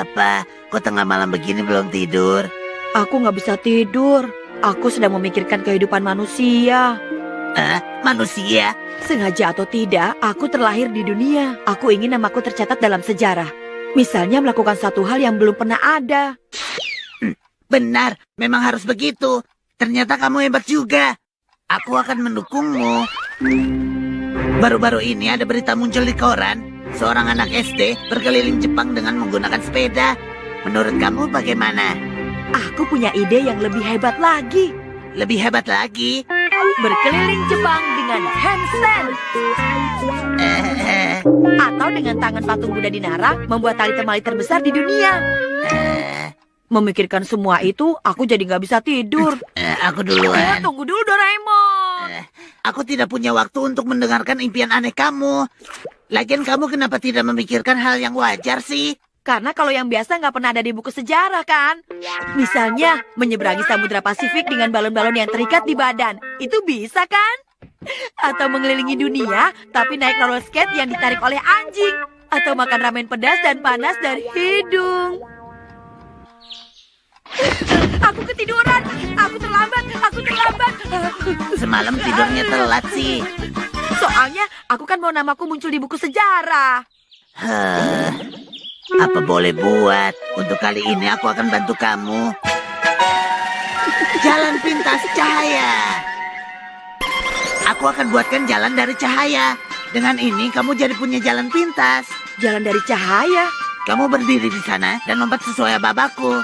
Ada apa? Kok tengah malam begini belum tidur? Aku nggak bisa tidur. Aku sedang memikirkan kehidupan manusia. Manusia? Sengaja atau tidak, aku terlahir di dunia. Aku ingin namaku tercatat dalam sejarah. Misalnya melakukan satu hal yang belum pernah ada. Benar, memang harus begitu. Ternyata kamu hebat juga. Aku akan mendukungmu. Baru-baru ini ada berita muncul di koran. Seorang anak SD berkeliling Jepang dengan menggunakan sepeda. Menurut kamu bagaimana? Aku punya ide yang lebih hebat lagi. Lebih hebat lagi? Berkeliling Jepang dengan handstand. Atau dengan tangan patung Buddha di Nara membuat tali temali terbesar di dunia. Memikirkan semua itu, aku jadi nggak bisa tidur. Aku duluan. Tunggu dulu, Doraemon. Aku tidak punya waktu untuk mendengarkan impian aneh kamu. Lagian kamu kenapa tidak memikirkan hal yang wajar sih? Karena kalau yang biasa nggak pernah ada di buku sejarah kan? Misalnya, menyeberangi Samudra Pasifik dengan balon-balon yang terikat di badan. Itu bisa kan? Atau mengelilingi dunia, tapi naik roller skate yang ditarik oleh anjing. Atau makan ramen pedas dan panas dari hidung. Aku ketiduran, aku terlambat. Semalam tidurnya telat sih. Soalnya aku kan mau namaku muncul di buku sejarah. Apa boleh buat? Untuk kali ini aku akan bantu kamu. Jalan pintas cahaya. Aku akan buatkan jalan dari cahaya. Dengan ini kamu jadi punya jalan pintas. Jalan dari cahaya? Kamu berdiri di sana dan lompat sesuai babaku.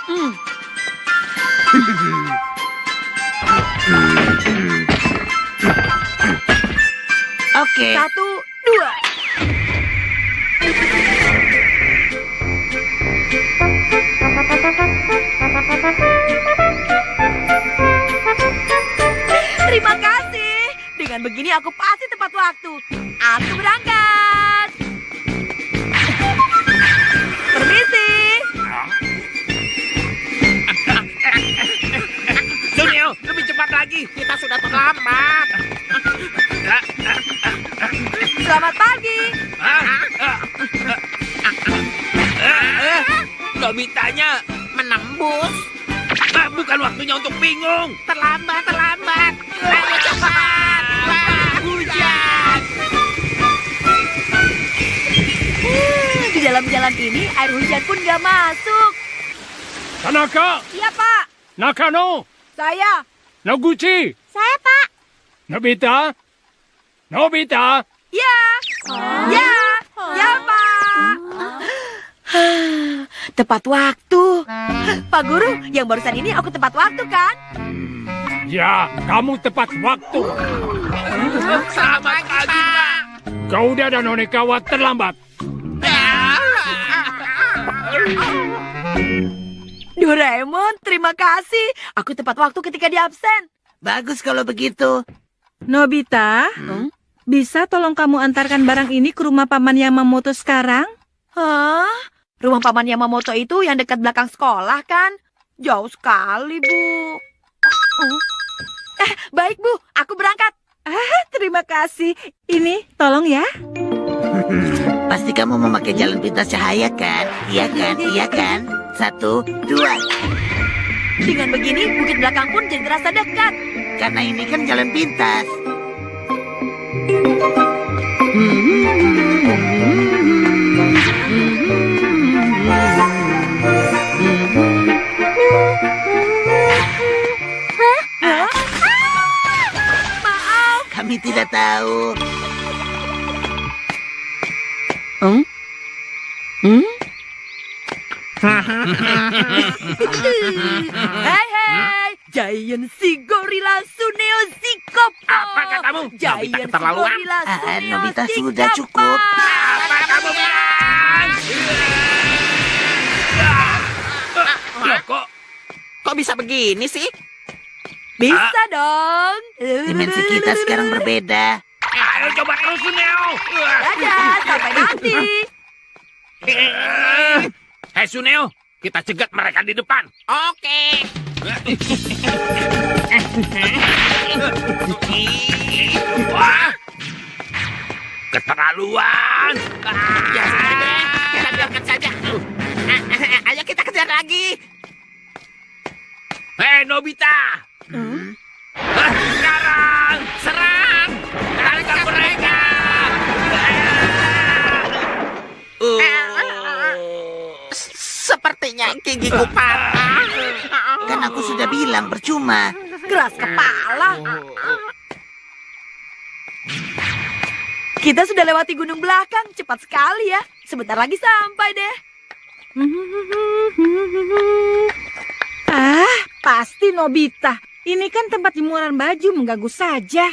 Oke. 1, 2. Terima kasih. Dengan begini aku pasti tepat waktu. Aku berangkat. Permisi. Sunil, lebih cepat lagi. Kita sudah terlambat. Selamat pagi. Nobitanya menembus. Bukan waktunya untuk bingung. Terlambat. Ayo cepat. Hujan. Di dalam jalan ini air hujan pun gak masuk. Tanaka, Iya, Pak. Nakano, Saya. Noguchi, Saya, Pak. Nobita, Ya. Ya. Ya, Pak. Tepat waktu. Pak Guru, yang barusan ini aku tepat waktu kan? ya, kamu tepat waktu. Selamat pagi, Pak. Gouda dan Onekawa terlambat. Doraemon, terima kasih. Aku tepat waktu ketika di absen. Bagus kalau begitu. Nobita, bisa tolong kamu antarkan barang ini ke rumah Paman Yamamoto sekarang? Hah? Rumah Paman Yamamoto itu yang dekat belakang sekolah kan? Jauh sekali, Bu. Baik, Bu. Aku berangkat. Terima kasih. Ini, tolong ya. Pasti kamu memakai jalan pintas cahaya kan? Iya kan? 1, 2. Dengan begini, bukit belakang pun jadi terasa dekat. Karena ini kan jalan pintas. Maaf. Kami tidak tahu. Hei, Giant si Gorilla Suneo Zikop. Apa katamu? Nobita Giant si keterlaluan. Gorilla Suneo Nobita Zikop. sudah cukup. Apa kamu bilang? Loh, kok bisa begini sih? Bisa dong. Dimensi kita sekarang berbeda. Ayo coba terus, Sunil. Dadah, sampai nanti. Hei, Sunil, kita cegat mereka di depan. Oke. Wah, keterlaluan. Ya sudah deh, kita biarkan saja. Ayo kita kejar lagi. Hei, Nobita! Sekarang! Serang! Tangkap mereka! Sepertinya gigiku patah. Kan aku sudah bilang percuma. Keras kepala. Kita sudah lewati gunung belakang. Cepat sekali ya. Sebentar lagi sampai deh. Pasti Nobita. Ini kan tempat jemuran baju, mengganggu saja.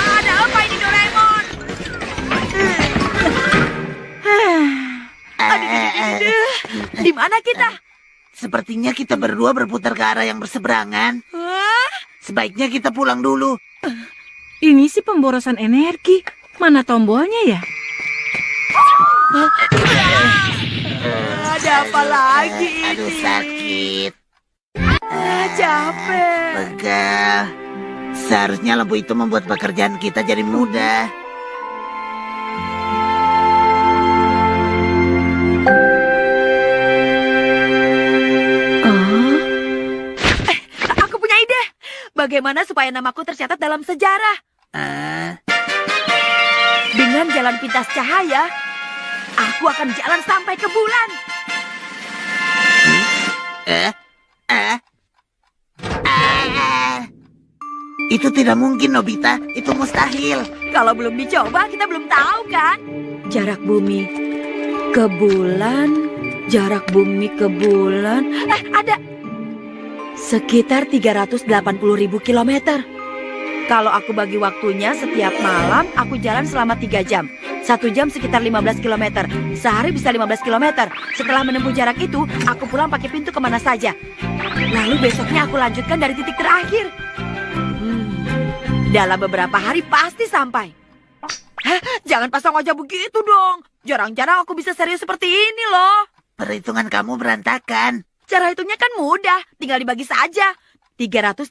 Ada apa ini, Doraemon? Aduh. Di mana kita? Sepertinya kita berdua berputar ke arah yang berseberangan. Sebaiknya kita pulang dulu. Ini sih pemborosan energi. Mana tombolnya ya? Ada apa lagi ini? Aduh, sakit. Capek. Pegal. Seharusnya lampu itu membuat pekerjaan kita jadi mudah. Aku punya ide. Bagaimana supaya namaku tercatat dalam sejarah? Dengan jalan pintas cahaya, aku akan jalan sampai ke bulan. Itu tidak mungkin, Nobita. Itu mustahil. Kalau belum dicoba, kita belum tahu kan? Jarak bumi ke bulan, jarak bumi ke bulan. Ada. Sekitar 380.000 kilometer. Kalau aku bagi waktunya setiap malam, aku jalan selama 3 jam. 1 jam sekitar 15 kilometer. Sehari bisa 15 kilometer. Setelah menempuh jarak itu, aku pulang pakai pintu kemana saja. Lalu besoknya aku lanjutkan dari titik terakhir. Dalam beberapa hari pasti sampai. Jangan pasang wajah begitu dong. Jarang-jarang aku bisa serius seperti ini loh. Perhitungan kamu berantakan. Cara hitungnya kan mudah. Tinggal dibagi saja. 380.000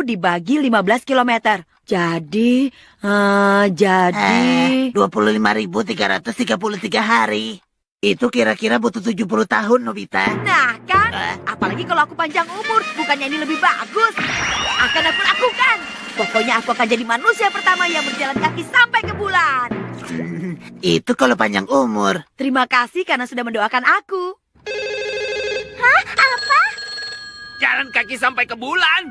dibagi 15 kilometer. Jadi 25.333 hari. Itu kira-kira butuh 70 tahun, Nobita. Nah kan, apalagi kalau aku panjang umur. Bukannya ini lebih bagus? Akan aku lakukan. Pokoknya aku akan jadi manusia pertama yang berjalan kaki sampai ke bulan. Itu kalau panjang umur. Terima kasih karena sudah mendoakan aku. Jalan kaki sampai ke bulan.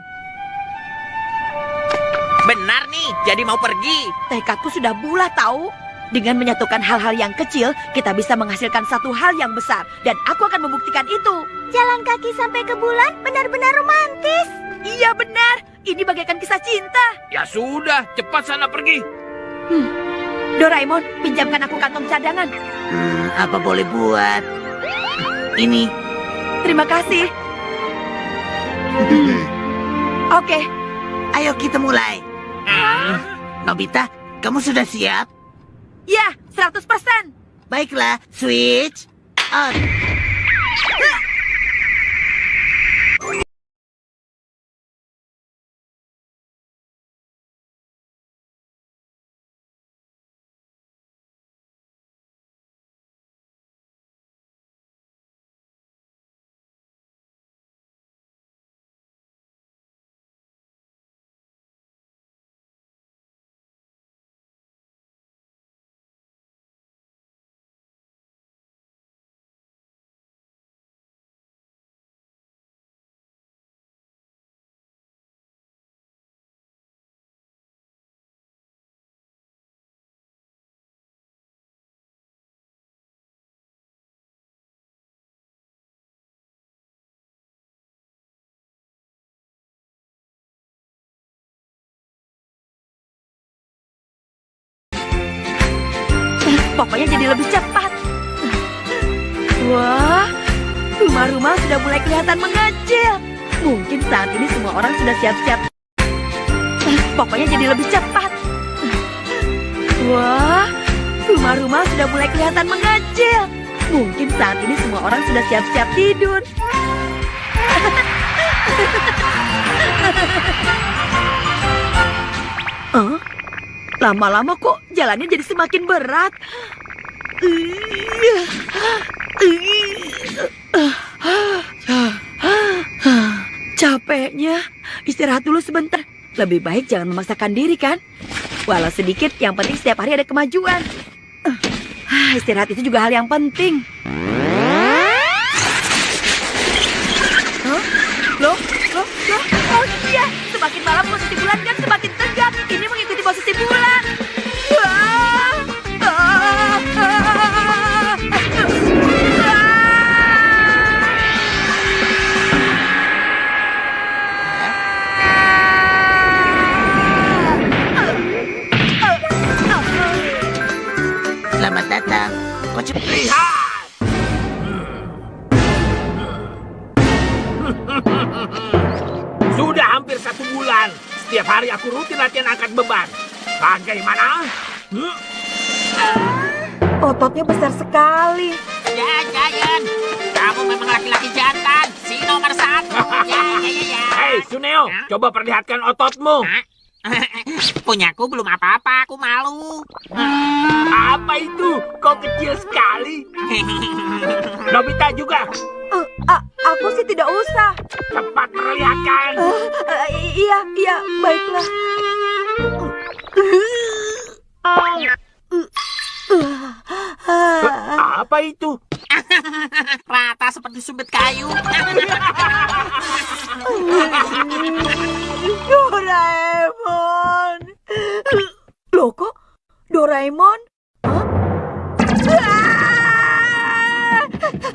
Benar nih, jadi mau pergi. Tekadku sudah bulat tahu. Dengan menyatukan hal-hal yang kecil, kita bisa menghasilkan satu hal yang besar. Dan aku akan membuktikan itu. Jalan kaki sampai ke bulan benar-benar romantis. Iya benar, ini bagaikan kisah cinta. Ya sudah, cepat sana pergi. Doraemon, pinjamkan aku kantong cadangan. Apa boleh buat? Ini. Terima kasih. Oke. Ayo kita mulai. Nobita, kamu sudah siap? Ya, 100%. Baiklah, switch on. Pokoknya jadi lebih cepat. Wah, rumah-rumah sudah mulai kelihatan mengecil. Mungkin saat ini semua orang sudah siap-siap. Pokoknya jadi lebih cepat. Wah, rumah-rumah sudah mulai kelihatan mengecil. Mungkin saat ini semua orang sudah siap-siap tidur. Lama-lama kok jalannya jadi semakin berat. Capeknya, istirahat dulu sebentar. Lebih baik jangan memaksakan diri kan? Walau sedikit, yang penting setiap hari ada kemajuan. Istirahat itu juga hal yang penting. Loh? Oh iya, semakin malam posisi bulan kan semakin tegak. Ini mengikuti posisi bulan. Selamat datang. Coach. Lihat! Sudah hampir 1 bulan. Setiap hari aku rutin latihan angkat beban. Bagaimana? Ototnya besar sekali. Ya, Giant. Kamu memang laki-laki jantan. Si nomor 1. Ya. Hei, Suneo, coba perlihatkan ototmu. Punyaku belum apa-apa, aku malu. Apa itu? Kau kecil sekali. Nobita juga. Aku sih tidak usah. Cepat perlihatkan. Iya, baiklah. Apa itu? Rata seperti sumpit kayu. Doraemon. Loh kok? Doraemon?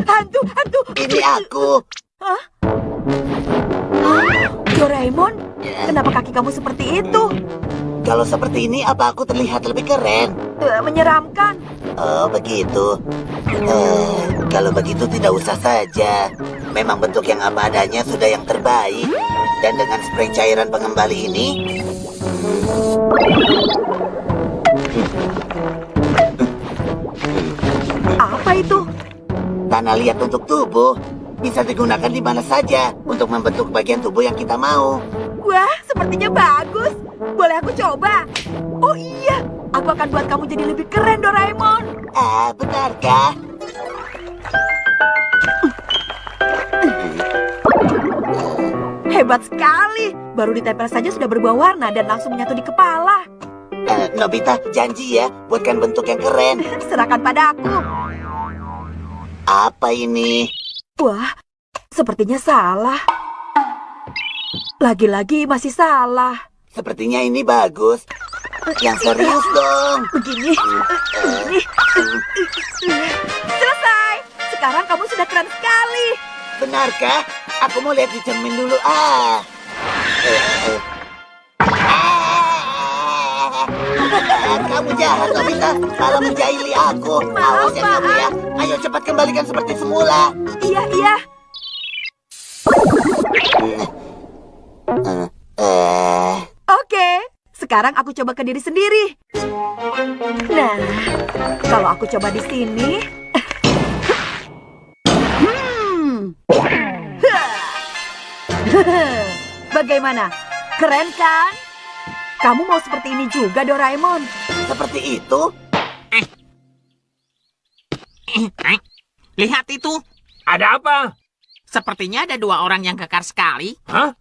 Hantu. Ini aku. Doraemon, kenapa kaki kamu seperti itu? Kalau seperti ini, apa aku terlihat lebih keren? Menyeramkan. Oh, begitu. Kalau begitu tidak usah saja. Memang bentuk yang apa adanya sudah yang terbaik. Dan dengan spray cairan pengembali ini... Apa itu? Tanah liat untuk tubuh. Bisa digunakan di mana saja untuk membentuk bagian tubuh yang kita mau. Wah, sepertinya bagus. Boleh aku coba? Oh iya, aku akan buat kamu jadi lebih keren, Doraemon. Benarkah? Hebat sekali. Baru ditempel saja sudah berubah warna dan langsung menyatu di kepala. Nobita, janji ya, buatkan bentuk yang keren. Serahkan pada aku. Apa ini? Wah, sepertinya salah. Lagi-lagi masih salah. Sepertinya ini bagus. Yang serius dong. Begini. Selesai. Sekarang kamu sudah keren sekali. Benarkah? Aku mau lihat di cermin dulu. Kamu jahat, Nobita. Malah menjahili aku. Awas ya kamu ya. Ayo cepat kembalikan seperti semula. Iya. Oke, sekarang aku coba ke diri sendiri. Nah, kalau aku coba di sini. Bagaimana? Keren kan? Kamu mau seperti ini juga, Doraemon? Seperti itu? Lihat itu. Ada apa? Sepertinya ada 2 orang yang kekar sekali. Hah?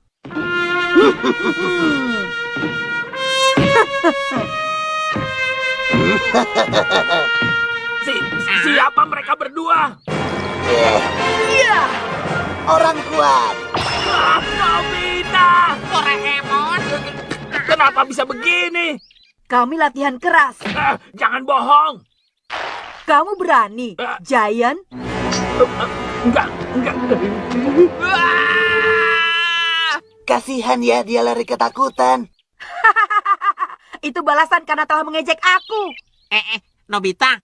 Siapa mereka berdua? Iya. Orang kuat. Nobita! Doraemon. Kenapa bisa begini? Kami latihan keras. Jangan bohong. Kamu berani, Giant? Enggak. Kasihan ya, dia lari ketakutan. Itu balasan karena telah mengejek aku. Nobita.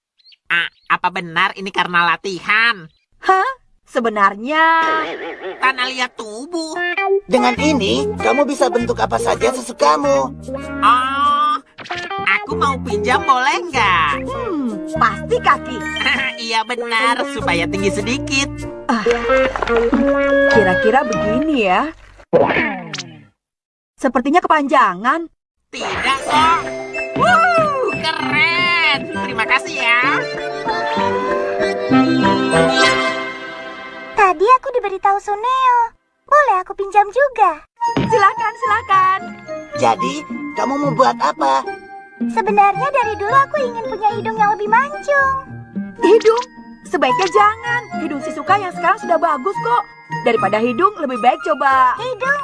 Apa benar ini karena latihan? Hah? Sebenarnya... Tanah liat tubuh. Dengan ini, kamu bisa bentuk apa saja sesukamu. Oh, aku mau pinjam boleh nggak? Pasti kaki. Iya benar, supaya tinggi sedikit. Kira-kira begini ya. Sepertinya kepanjangan. Tidak kok. Keren. Terima kasih ya. Tadi aku diberitahu Suneo. Boleh aku pinjam juga? Silakan, silakan. Jadi, kamu mau buat apa? Sebenarnya dari dulu aku ingin punya hidung yang lebih mancung. Hidung? Sebaiknya jangan. Hidung Shizuka yang sekarang sudah bagus kok. Daripada hidung, lebih baik coba... Hidung.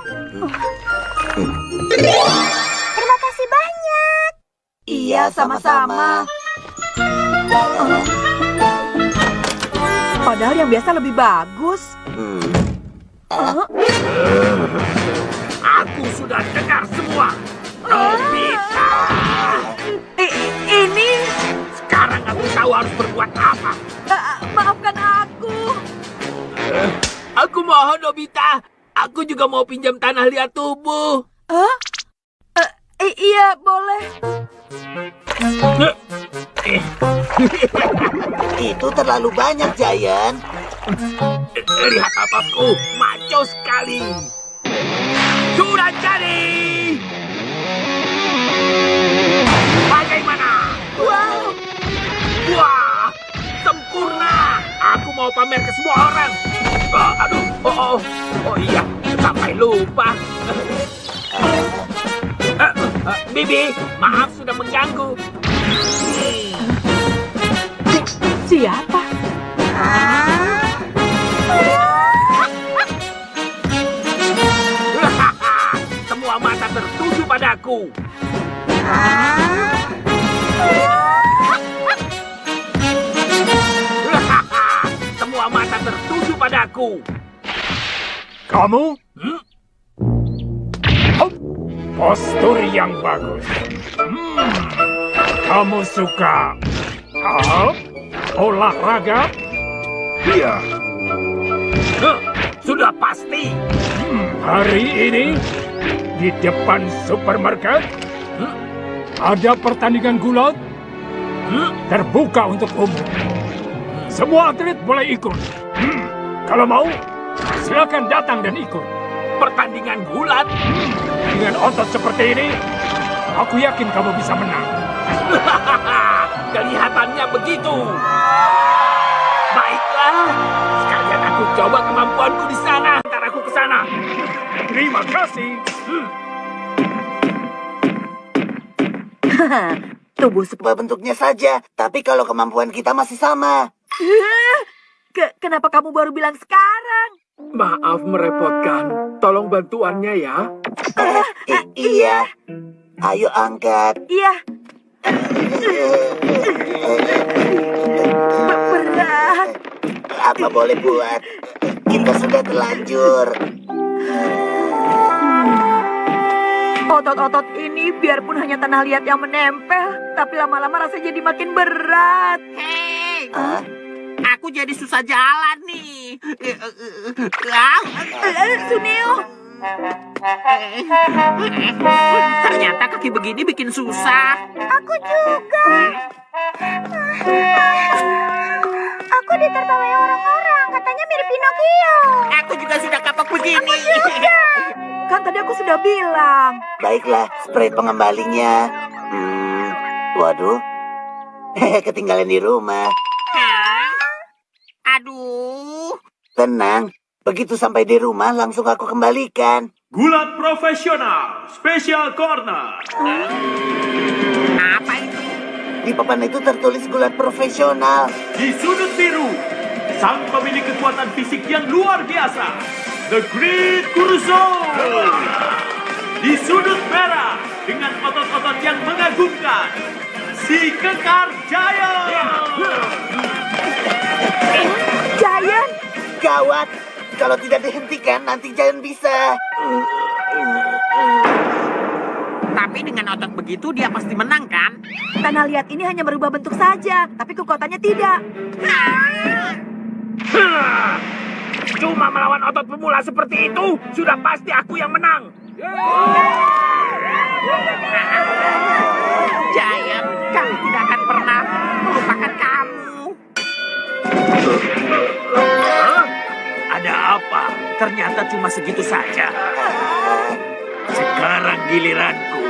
Terima kasih banyak. Iya, sama-sama. Padahal yang biasa lebih bagus. Aku sudah dengar semua. Nobita. Ini... Sekarang aku tahu harus berbuat apa. maafkan aku. Aku mohon, Nobita. Aku juga mau pinjam tanah liat tubuh. Iya, boleh. Itu terlalu banyak, Giant. Lihat ototku, maco sekali. Sudah jadi. Bagaimana? Wow. Wah, sempurna. Aku mau pamer ke semua orang. Oh iya, sampai lupa. Bibi, maaf sudah mengganggu. Siapa? Semua mata tertuju padaku. Semua mata tertuju padaku. Kamu? Postur yang bagus. Kamu suka olahraga? Iya. Sudah pasti. Hari ini di depan supermarket ada pertandingan gulat terbuka untuk umum. Semua atlet boleh ikut. Kalau mau, silakan datang dan ikut. Pertandingan gulat. Dengan otot seperti ini, aku yakin kamu bisa menang. Kelihatannya begitu. Baiklah, sekalian aku coba kemampuanku di sana. Ntar aku ke sana. Terima kasih. Tubuh Ubah bentuknya saja, tapi kalau kemampuan kita masih sama. Kenapa kamu baru bilang sekarang? Maaf merepotkan. Tolong bantuannya ya. Iya. Ayo angkat. Iya. Berat. Apa boleh buat? Kita sudah terlanjur. Otot-otot ini biarpun hanya tanah liat yang menempel, tapi lama-lama rasanya jadi makin berat. Hei, Hah? aku jadi susah jalan nih. Suneo. Ternyata kaki begini bikin susah. Aku juga. Aku ditertawai orang-orang. Katanya mirip Pinocchio. Aku juga sudah kapok begini. Kan tadi aku sudah bilang. Baiklah, spray pengembalinya. Waduh. Ketinggalan di rumah. Hah? Aduh. Tenang. Begitu sampai di rumah, langsung aku kembalikan. Gulat profesional, special corner. Apa itu? Di papan itu tertulis gulat profesional. Di sudut biru, sang pemilik kekuatan fisik yang luar biasa, The Great Kuruso. Di sudut merah, dengan otot-otot yang mengagumkan, si Kekar Giant. Giant. Gawat. Kalau tidak dihentikan, nanti Giant bisa. Tapi dengan otot begitu dia pasti menang kan? Tanah liat ini hanya merubah bentuk saja, tapi kekuatannya tidak. Cuma melawan otot pemula seperti itu, sudah pasti aku yang menang. Giant, kami tidak akan pernah melupakan kamu. Hah? Ada apa? Ternyata cuma segitu saja. giliranku.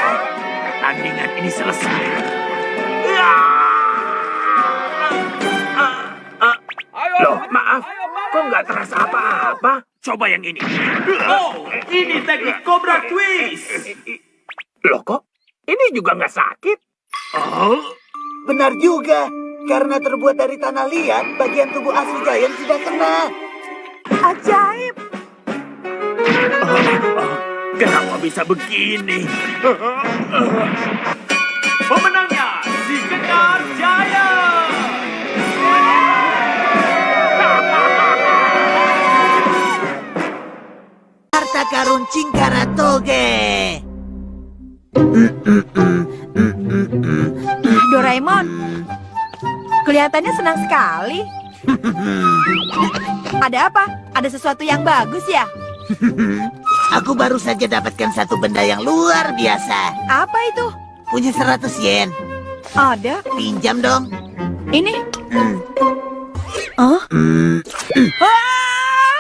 Pertandingan ini selesai. Loh, maaf. Kok nggak terasa apa-apa? Coba yang ini. Oh, ini teknik Cobra Twist. Loh, kok? Ini juga nggak sakit? Oh, Benar juga. Karena terbuat dari tanah liat, bagian tubuh asli Giant tidak kena. Ajaib. kenapa bisa begini? Pemenangnya si Kekar Jaya. Harta karun Cingkara Toge. Doraemon, kelihatannya senang sekali. Ada apa? Ada sesuatu yang bagus ya? Aku baru saja dapatkan satu benda yang luar biasa. Apa itu? Punya 100 yen. Ada. Pinjam dong. Ini. Hmm. Oh? Hmm. Ah!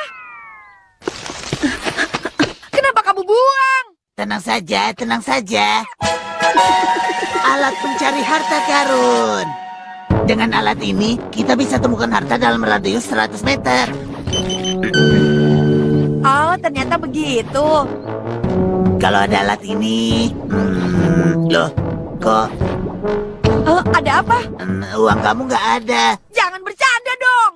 Kenapa kamu buang? Tenang saja, tenang saja. Alat pencari harta karun. Dengan alat ini, kita bisa temukan harta dalam radius 100 meter. Oh, ternyata begitu. Kalau ada alat ini... loh, kok Ada apa? uang kamu nggak ada? Jangan bercanda dong.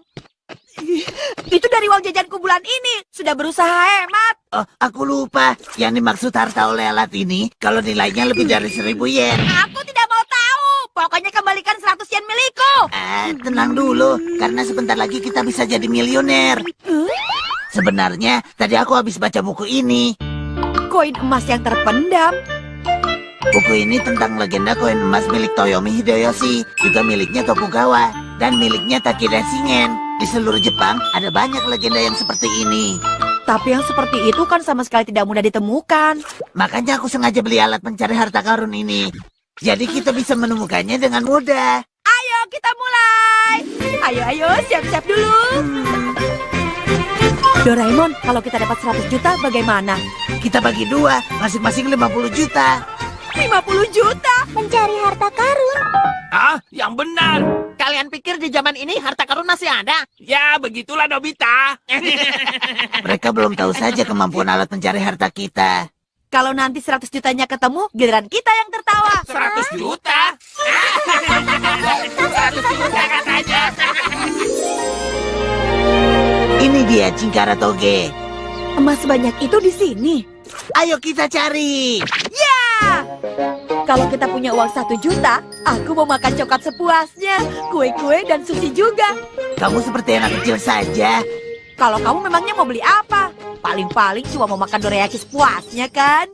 Itu dari uang jajanku bulan ini. Sudah berusaha hemat. Oh, aku lupa. Yang dimaksud harta oleh alat ini, kalau nilainya lebih dari 1.000 yen. Aku tidak mau tahu. Pokoknya kembalikan 100 yen milikku. Tenang dulu, karena sebentar lagi kita bisa jadi miliuner. Sebenarnya, tadi aku habis baca buku ini. Koin emas yang terpendam. Buku ini tentang legenda koin emas milik Toyomi Hideyoshi, juga miliknya Tokugawa, dan miliknya Takeda Shingen. Di seluruh Jepang, ada banyak legenda yang seperti ini. Tapi yang seperti itu kan sama sekali tidak mudah ditemukan. Makanya aku sengaja beli alat pencari harta karun ini. Jadi kita bisa menemukannya dengan mudah. Ayo kita mulai. Ayo, siap-siap dulu. Doraemon, kalau kita dapat 100 juta bagaimana? Kita bagi dua, masing-masing 50 juta. 50 juta? Mencari harta karun. Ah, yang benar. Kalian pikir di zaman ini harta karun masih ada? Ya, begitulah Nobita. Mereka belum tahu saja kemampuan alat pencari harta kita. Kalau nanti 100 jutanya ketemu, giliran kita yang tertawa. 100 juta? 100 juta katanya. Ini dia Cingkara Toge. Emas sebanyak itu di sini. Ayo kita cari. Ya! Kalau kita punya uang 1 juta, aku mau makan coklat sepuasnya, kue-kue dan sushi juga. Kamu seperti anak kecil saja. Kalau kamu memangnya mau beli apa? Paling-paling cuma mau makan dorayaki sepuasnya kan?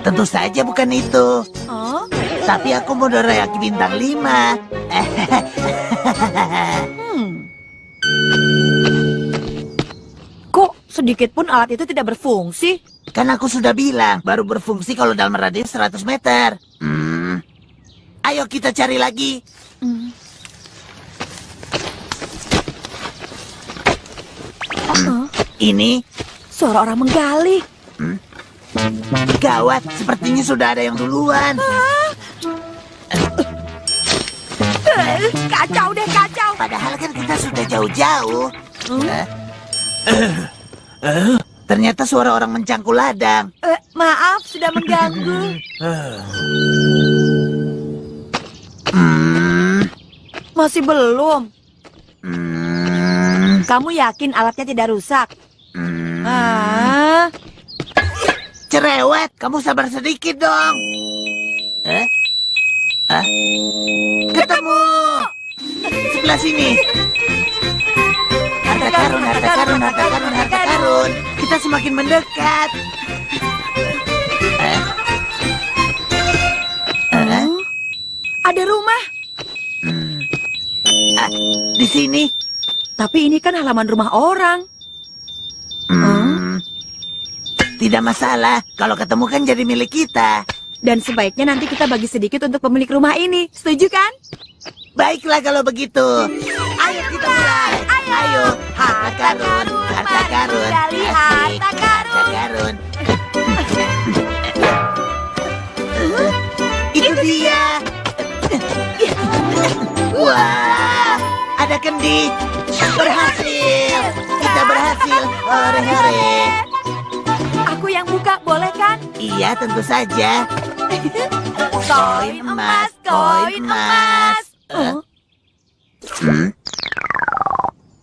Tentu saja bukan itu. Oh? Tapi aku mau dorayaki bintang 5. Kok sedikit pun alat itu tidak berfungsi? Kan aku sudah bilang, baru berfungsi kalau dalam radius 100 meter. Ayo kita cari lagi. Ini Suara orang menggali. gawat, sepertinya sudah ada yang duluan. Kacau deh, kacau. Padahal kan kita sudah jauh-jauh. Ternyata suara orang mencangkul ladang. Maaf, sudah mengganggu. Masih belum. Kamu yakin alatnya tidak rusak? Cerewet, kamu sabar sedikit dong. Ketemu. Sebelah sini. Harta karun, harta karun, harta karun, harta karun. Kita semakin mendekat. Ada rumah. Di sini. Tapi ini kan halaman rumah orang. Tidak masalah. Kalau ketemu kan jadi milik kita. Dan sebaiknya nanti kita bagi sedikit untuk pemilik rumah ini. Setuju kan? Baiklah kalau begitu. Ayo kita mulai. Ayo. Harta karun. Harta karun. Gali Asik. harta karun. Harta karun. Itu dia. Wah, ada kendi. Berhasil. Kita berhasil. Hore-hore. Aku yang buka, boleh kan? Iya, tentu saja. Koin emas, koin emas.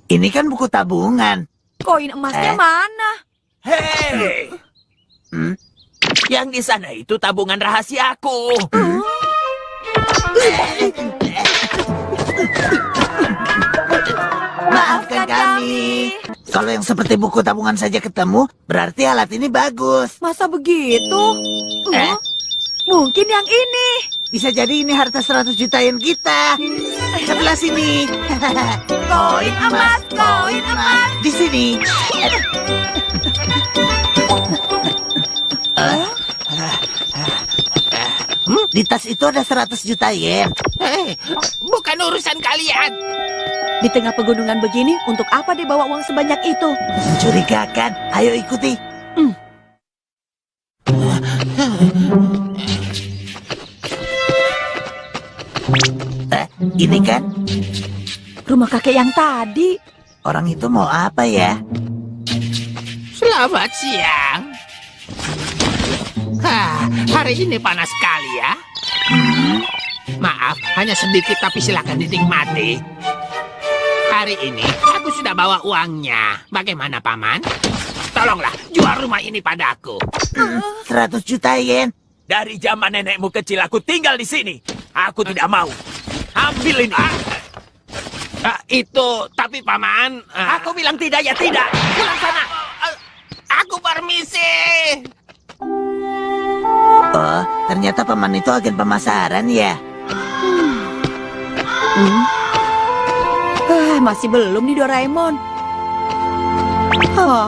Ini kan buku tabungan. Koin emasnya mana? Hei, yang di sana itu tabungan rahasiaku. Maafkan kami. Kalau yang seperti buku tabungan saja ketemu, berarti alat ini bagus. Masa begitu? Eh? Mungkin yang ini. Bisa jadi ini harta 100 juta yen kita. Sebelah sini. Koin emas, koin emas. Di sini. Di tas itu ada 100 juta yen. Hei, bukan urusan kalian. Di tengah pegunungan begini, untuk apa dia bawa uang sebanyak itu? Mencurigakan. Ayo ikuti. Ini kan Rumah kakek yang tadi. orang itu mau apa ya? Selamat siang. Hari ini panas sekali ya. Maaf, hanya sedikit tapi silakan dinikmati. Hari ini aku sudah bawa uangnya. Bagaimana, Paman? Tolonglah, jual rumah ini padaku. 100 juta yen. Dari zaman nenekmu kecil aku tinggal di sini. Aku tidak mau. Ambil ini. Tapi Paman... Aku bilang tidak ya tidak. Pulang sana. Aku permisi. Oh, ternyata paman itu agen pemasaran ya. Masih belum nih Doraemon.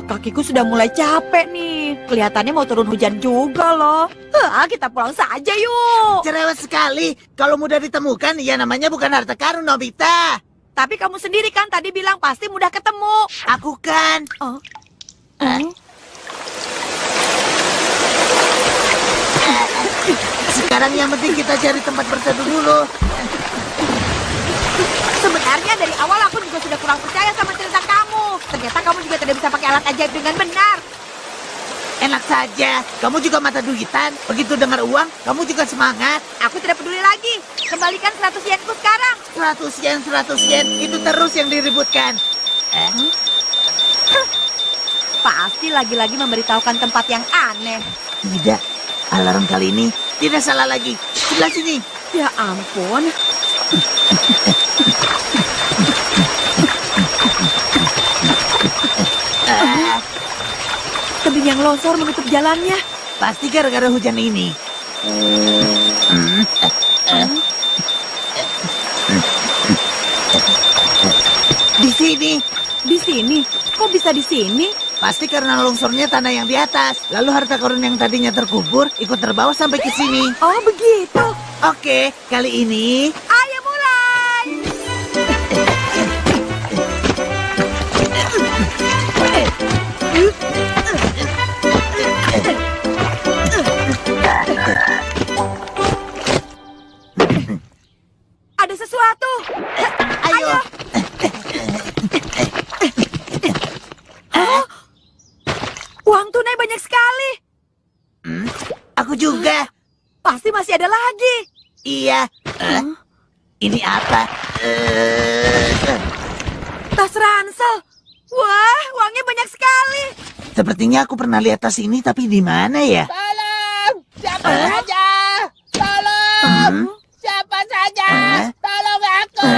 Kakiku sudah mulai capek nih. Kelihatannya mau turun hujan juga loh. Kita pulang saja yuk. Cerewet sekali. Kalau mudah ditemukan, ya namanya bukan harta karun, Nobita. Tapi kamu sendiri kan tadi bilang pasti mudah ketemu. Aku kan. Sekarang yang penting kita cari tempat berteduh dulu. Sebenarnya dari awal aku juga sudah kurang percaya sama cerita kamu. Ternyata kamu juga tidak bisa pakai alat ajaib dengan benar. Enak saja. Kamu juga mata duitan. Begitu dengar uang, kamu juga semangat. Aku tidak peduli lagi. Kembalikan 100 yenku sekarang. 100 yen. Itu terus yang diributkan. Pasti lagi-lagi memberitahukan tempat yang aneh. Tidak. Alarm kali ini tidak salah lagi. Sebelah sini. Ya ampun. Tebing yang longsor menutup jalannya. Pasti gara-gara hujan ini. Di sini. Di sini? Kok bisa di sini? Pasti karena longsornya tanah yang di atas. Lalu harta karun yang tadinya terkubur ikut terbawa sampai ke sini. Oh begitu. Oke, kali ini Ayo mulai. Ada sesuatu. ayo. Uang tunai banyak sekali. Aku juga. Pasti masih ada lagi. Iya. Ini apa? Tas ransel. Wah, uangnya banyak sekali. Sepertinya aku pernah lihat tas ini, tapi di mana ya? Tolong! Siapa saja! Tolong! Siapa saja! Tolong aku!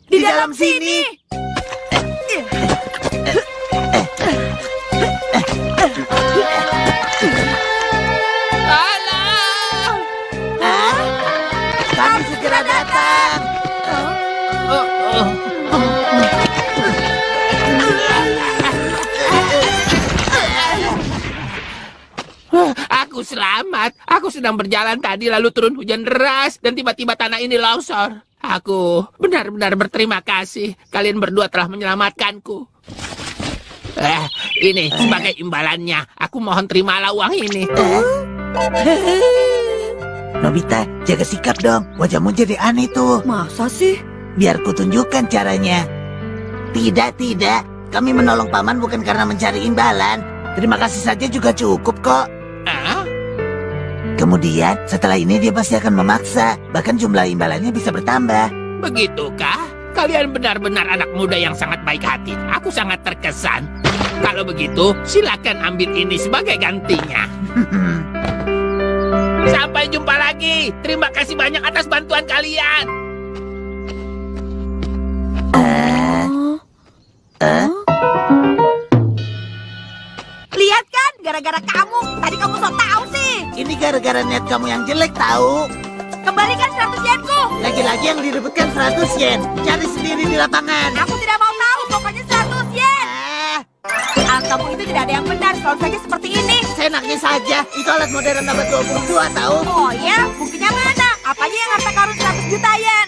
Di dalam sini. Tolong! Kami segera datang. Aku Aku selamat. Aku sedang berjalan tadi lalu turun hujan deras dan tiba-tiba tanah ini longsor. Aku benar-benar berterima kasih. Kalian berdua telah menyelamatkanku. Ini sebagai imbalannya. Aku mohon terimalah uang ini. Nobita, jaga sikap dong. Wajahmu jadi aneh tuh. Masa sih? Biar kutunjukkan caranya. Tidak. Kami menolong paman bukan karena mencari imbalan. Terima kasih saja juga cukup kok. Kemudian, setelah ini dia pasti akan memaksa. Bahkan jumlah imbalannya bisa bertambah. Begitukah? Kalian benar-benar anak muda yang sangat baik hati. Aku sangat terkesan. Kalau begitu, silakan ambil ini sebagai gantinya. Sampai jumpa lagi. Terima kasih banyak atas bantuan kalian. Lihat kan, gara-gara kamu. Tadi kamu sok tahu sih. Ini gara-gara niat kamu yang jelek tahu. Kembalikan 100 yenku. Lagi-lagi yang direbutkan 100 yen. Cari sendiri di lapangan. Aku tidak mau tahu, pokoknya 100 yen. Kamu itu tidak ada yang benar, selalu saja seperti ini. Senaknya saja, itu alat modern abad 22 tahu. Oh ya, buktinya mana? Apanya yang harta karun 100 juta yen?